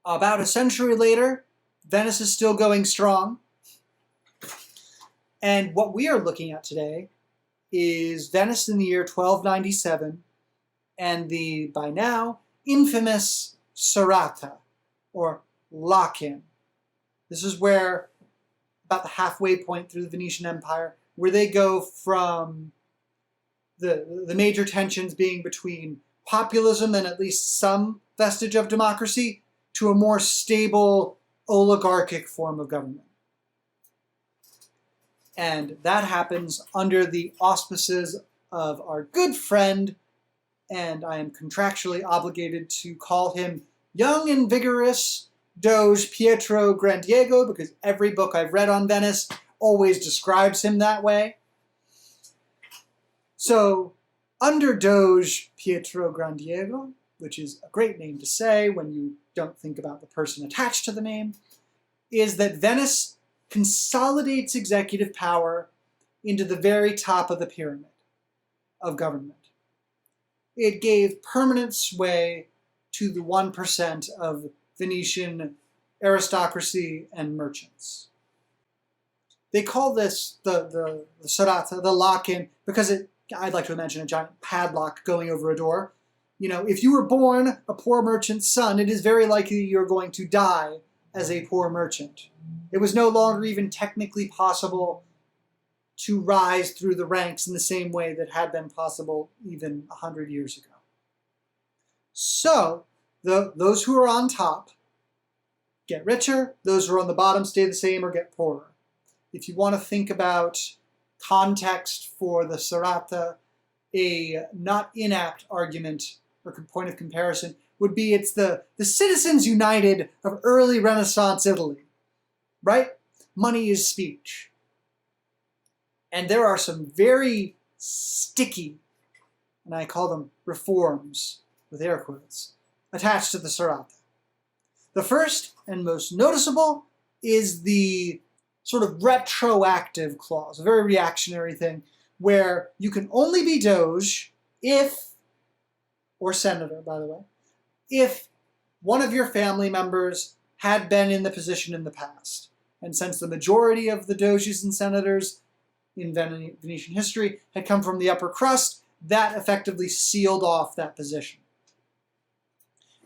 About a century later, Venice is still going strong. And what we are looking at today is Venice in the year 1297 and the, by now, infamous Serrata, or Lockin. This is where, about the halfway point through the Venetian Empire, where they go from the major tensions being between populism and at least some vestige of democracy to a more stable oligarchic form of government. And that happens under the auspices of our good friend, and I am contractually obligated to call him young and vigorous Doge Pietro Grandiego, because every book I've read on Venice always describes him that way. So, under Doge Pietro Grandiego, which is a great name to say when you don't think about the person attached to the name, is that Venice consolidates executive power into the very top of the pyramid of government. It gave permanent sway to the 1% of Venetian aristocracy and merchants. They call this the Serrata, the Lockin, because I'd like to imagine a giant padlock going over a door. You know, if you were born a poor merchant's son, it is very likely you're going to die as a poor merchant. It was no longer even technically possible to rise through the ranks in the same way that had been possible even 100 years ago. So, those who are on top get richer, those who are on the bottom stay the same or get poorer. If you want to think about context for the Serrata, a not inapt argument or point of comparison would be it's the Citizens United of early Renaissance Italy, right? Money is speech. And there are some very sticky, and I call them reforms, with air quotes, attached to the Serrata. The first and most noticeable is the sort of retroactive clause, a very reactionary thing, where you can only be Doge if, or senator, by the way, if one of your family members had been in the position in the past. And since the majority of the Doges and senators in Venetian history had come from the upper crust, that effectively sealed off that position.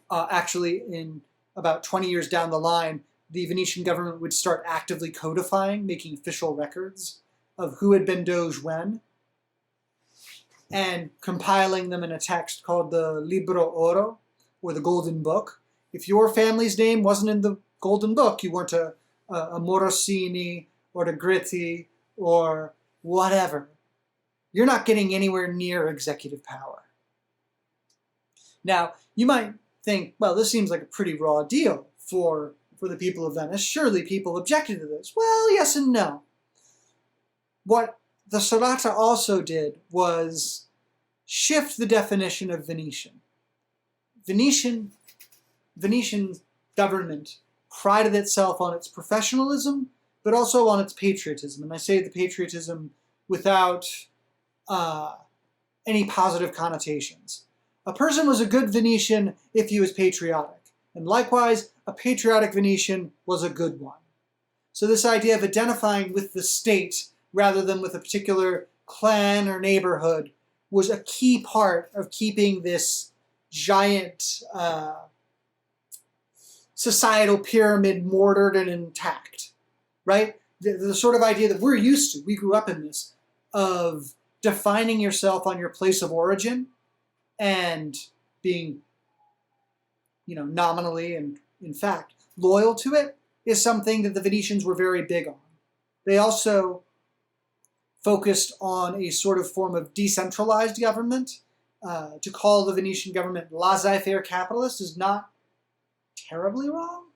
Actually, in about 20 years down the line, the Venetian government would start actively codifying, making official records of who had been Doge when, and compiling them in a text called the Libro Oro, or the Golden Book. If your family's name wasn't in the Golden Book, you weren't a Morosini or a Gritti or whatever. You're not getting anywhere near executive power. Now, you might think, well, this seems like a pretty raw deal for the people of Venice. Surely people objected to this. Well, yes and no. What the Serrata also did was shift the definition of Venetian. Venetian government prided itself on its professionalism, but also on its patriotism. And I say the patriotism without any positive connotations. A person was a good Venetian if he was patriotic. And likewise, a patriotic Venetian was a good one. So this idea of identifying with the state rather than with a particular clan or neighborhood was a key part of keeping this giant societal pyramid mortared and intact, right? The sort of idea that we're used to, we grew up in this, of defining yourself on your place of origin and being, nominally and in fact loyal to it, is something that the Venetians were very big on. They also focused on a sort of form of decentralized government. To call the Venetian government laissez-faire capitalist is not terribly wrong,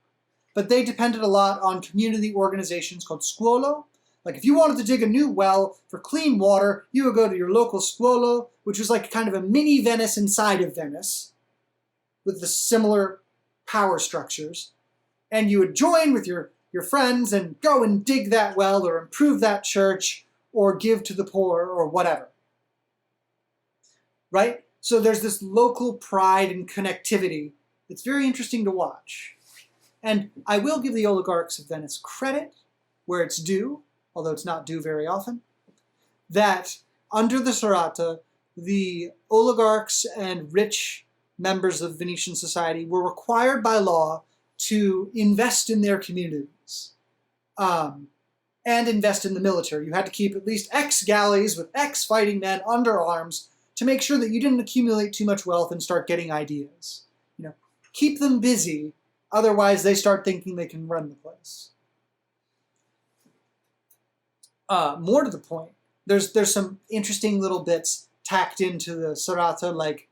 but they depended a lot on community organizations called scuolo. Like if you wanted to dig a new well for clean water, you would go to your local scuolo, which was like kind of a mini Venice inside of Venice, with the similar power structures, and you would join with your friends and go and dig that well or improve that church or give to the poor or whatever. Right? So there's this local pride and connectivity. It's very interesting to watch. And I will give the oligarchs of Venice credit where it's due, although it's not due very often, that under the Serrata, the oligarchs and rich members of Venetian society were required by law to invest in their communities and invest in the military. You had to keep at least X galleys with X fighting men under arms to make sure that you didn't accumulate too much wealth and start getting ideas. You know, keep them busy, otherwise they start thinking they can run the place. More to the point, there's some interesting little bits tacked into the Serrata, like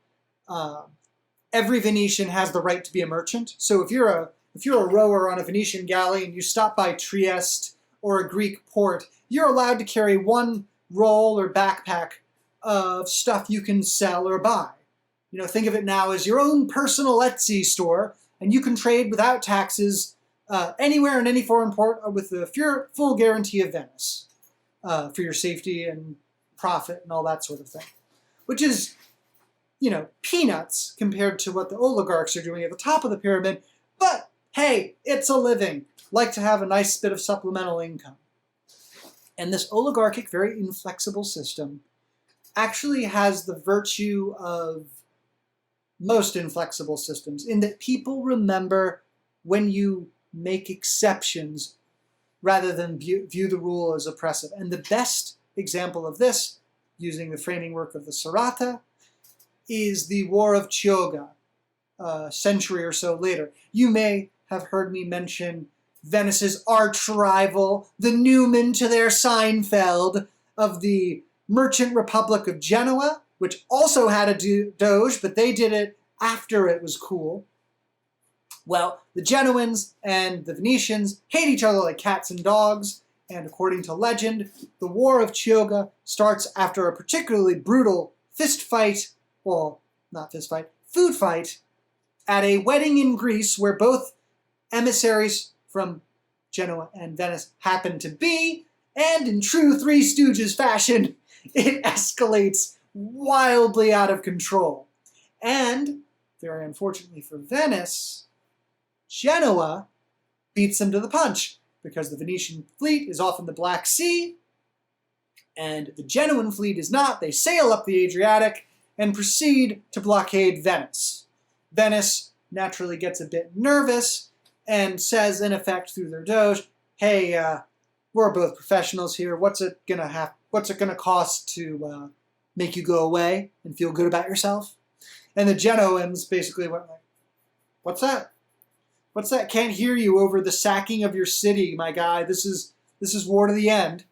every Venetian has the right to be a merchant. So if you're a rower on a Venetian galley and you stop by Trieste or a Greek port, you're allowed to carry one roll or backpack of stuff you can sell or buy. You know, think of it now as your own personal Etsy store, and you can trade without taxes anywhere in any foreign port with the full guarantee of Venice for your safety and profit and all that sort of thing. Which is, you know, peanuts compared to what the oligarchs are doing at the top of the pyramid, but hey, it's a living. Like to have a nice bit of supplemental income. And this oligarchic, very inflexible system actually has the virtue of most inflexible systems in that people remember when you make exceptions rather than view the rule as oppressive. And the best example of this, using the framing work of the Serrata, is the War of Chioggia, a century or so later. You may have heard me mention Venice's arch-rival, the Newman to their Seinfeld of the Merchant Republic of Genoa, which also had a doge, but they did it after it was cool. Well, the Genoans and the Venetians hate each other like cats and dogs, and according to legend, the War of Chioggia starts after a particularly brutal food fight at a wedding in Greece where both emissaries from Genoa and Venice happen to be, and in true Three Stooges fashion, it escalates wildly out of control. And, very unfortunately for Venice, Genoa beats them to the punch, because the Venetian fleet is off in the Black Sea, and the Genoan fleet is not. They sail up the Adriatic and proceed to blockade Venice. Venice naturally gets a bit nervous and says, in effect, through their doge, hey, we're both professionals here. What's it gonna cost to make you go away and feel good about yourself? And the Genoans basically went like, what's that? What's that? Can't hear you over the sacking of your city, my guy. This is war to the end.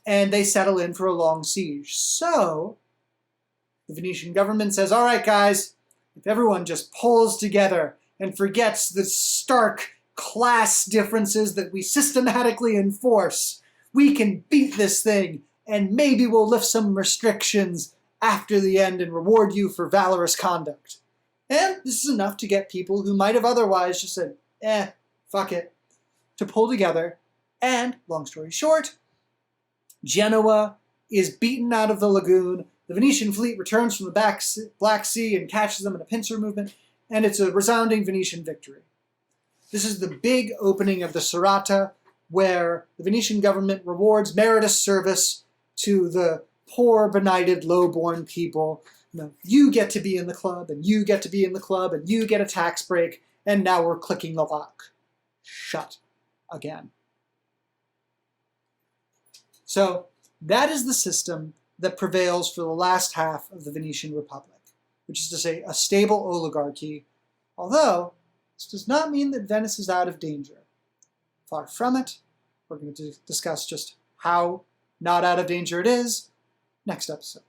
And they settle in for a long siege. So the Venetian government says, all right, guys, if everyone just pulls together and forgets the stark class differences that we systematically enforce, we can beat this thing, and maybe we'll lift some restrictions after the end and reward you for valorous conduct. And this is enough to get people who might have otherwise just said, fuck it, to pull together. And, long story short, Genoa is beaten out of the lagoon. The Venetian fleet returns from the Black Sea and catches them in a pincer movement, and it's a resounding Venetian victory. This is the big opening of the Serrata, where the Venetian government rewards meritorious service to the poor, benighted, low-born people. You get to be in the club, and you get to be in the club, and you get a tax break, and now we're clicking the lock. Shut again. So that is the system that prevails for the last half of the Venetian Republic, which is to say a stable oligarchy, although this does not mean that Venice is out of danger. Far from it. We're going to discuss just how not out of danger it is next episode.